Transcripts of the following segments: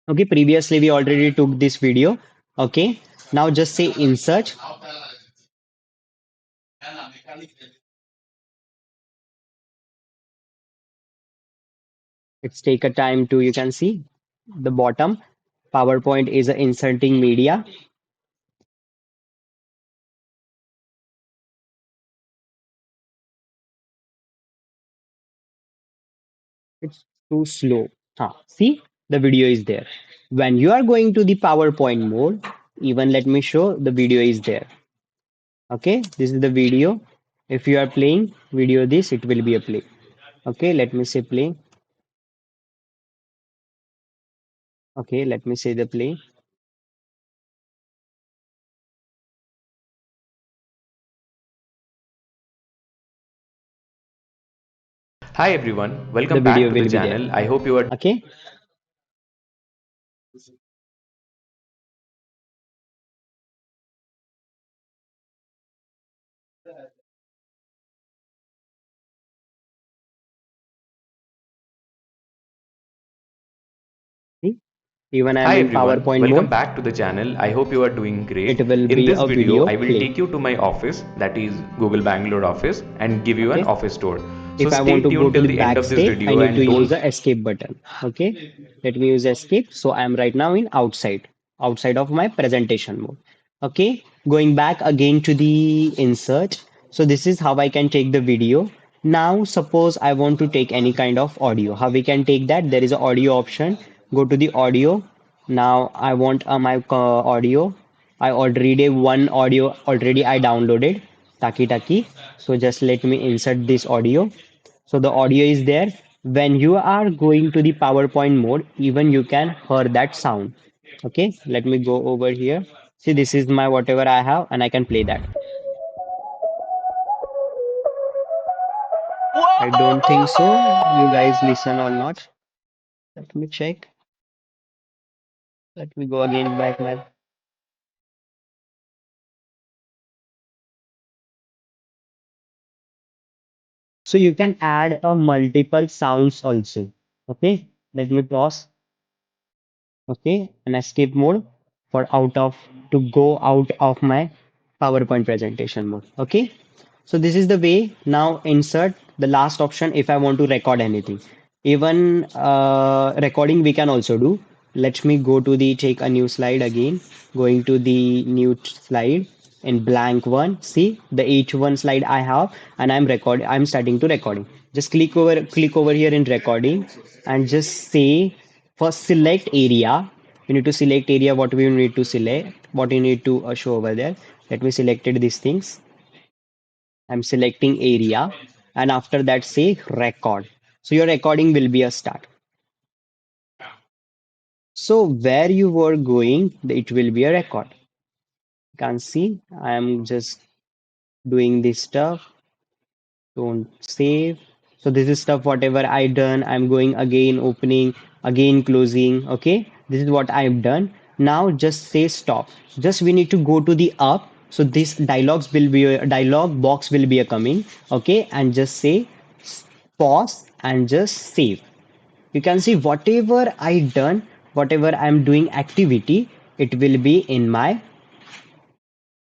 Okay, previously we already took this video. Okay, now just say insert. It's take a time to, you can see the bottom. PowerPoint is a inserting media. It's too slow. See, the video is there. When you are going to the PowerPoint mode, even let me show the video is there. Okay, this is the video. If you are playing video this, it will be a play. Okay, let me say play. Okay, let me say the play. Hi everyone, The welcome back video to the will be there. channel. I hope you are. Okay, see, even I'm Hi in everyone, PowerPoint welcome mode. back to the channel. I hope you are doing great. It will In be this a video, video I will play. take you to my office, that is Google Bangalore office, and give you an Okay. office tour. So If I want stay to go tuned to till the the end of this backstage, I video need to and use don't. the escape button. Okay, let me use escape. So I am right now in outside of my presentation mode. Okay, going back again to the insert. So this is how I can take the video. Now, suppose I want to take any kind of audio. How we can take that? There is an audio option. Go to the audio. Now I want my audio. I already one audio already I downloaded. Taki Taki. So just let me insert this audio. So the audio is there. When you are going to the PowerPoint mode, even you can hear that sound. Okay, let me go over here. See, this is my whatever I have, and I can play that. I don't think so. You guys listen or not? Let me check. Let me go again back my. So you can add a multiple sounds also. Okay, let me pause. Okay, an escape mode for out of to go out of my PowerPoint presentation mode. Okay, so this is the way. Now insert the last option if I want to record anything. Even recording we can also do. Let me go to the take a new slide again. Going to the new slide in blank one. See the H1 slide I have, and I'm starting to recording. Just click over here in recording, and just say for select area. You need to select area. What we need to select. What you need to show over there. Let me selected these things. I'm selecting area, and after that say record. So your recording will be a start. So where you were going, it will be a record. You can see I am just doing this stuff. Don't save. So this is stuff whatever I done. I'm going again, opening, again closing. Okay, this is what I've done. Now just say stop. Just we need to go to the up. So this dialogues will be a dialog box will be a coming. Okay, and just say pause and just save. You can see whatever I done, whatever I'm doing activity, it will be in my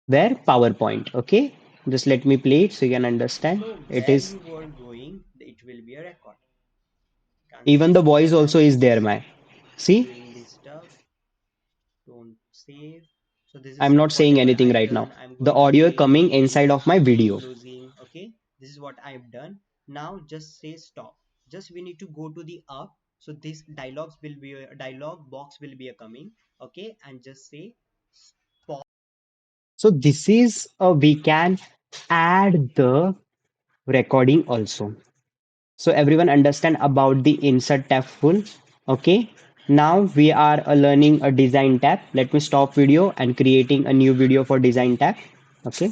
where PowerPoint. Okay, just let me play it so you can understand. So it where is you were going, it will be a record. Can even the see voice also is there, my see doing this stuff. Don't save. So this is I'm not saying whatever anything I've right now. done. I'm The going audio again, coming opening, inside of my video. Closing. Okay, this is what I've done. Now just say stop. Just we need to go to the up. So this dialogues will be a dialog box will be a coming. Okay, and just say pause. So this is we can add the recording also. So everyone understand about the insert tab full. Okay. Now we are learning a design tab. Let me stop video and creating a new video for design tab. Okay.